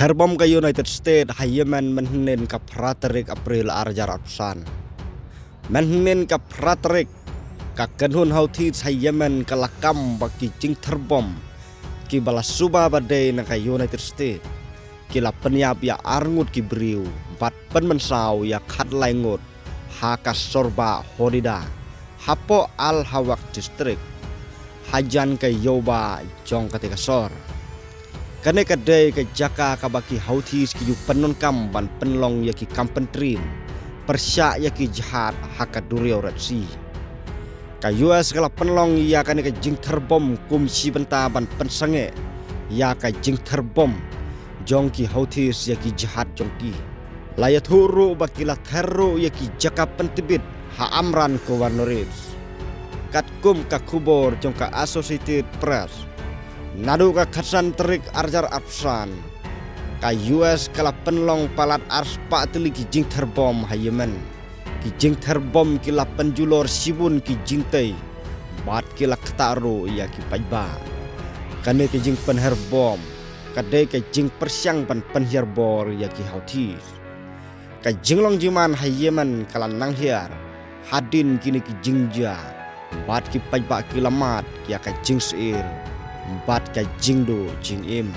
Terbom ke United States hayemen menhenen ke praterik April arjar apsan. Menhenen ke praterik ke kenhun hauti hayemen ke lakam bagi jing terbom ki balas suba badai na ke United States. Kila penyap ya arngut ki beriu bat pen mensau ya khat laingut haka sorba hodida hapo al hawak distrik hajan ke yoba jong ketika sor. Kane kadai ke jaka kabaki hautis ki yu penon kam ban penlong ya ki kampentrin persya ya ki jahat haka durio ratsi ka US kala penlong ya kane ke jing terbom kum si benta ban pensange ya ka jing terbom jongki hautis ya ki jahat jongki layat huru bakila terro ya ki jaka pentibit ha amran ko warnoris katkum ka kubor jongka Associated Press nadu ka khasan terik arjar apsan ka US kala penlong palat arspa teli ki jing terbom ha Yemen ki jing terbom kila penjulor sibun ki jingtai bat kila ktaru ya ki pajba kane ki jing penherbom kadai ke jing persyang pan penhiarbor ya ki hautis ka jinglong jiman ha Yemen kala nanghiar hadin kini ki jingja bat ki pajba ki lamat ya ka jing seir bat ka jingdo jing im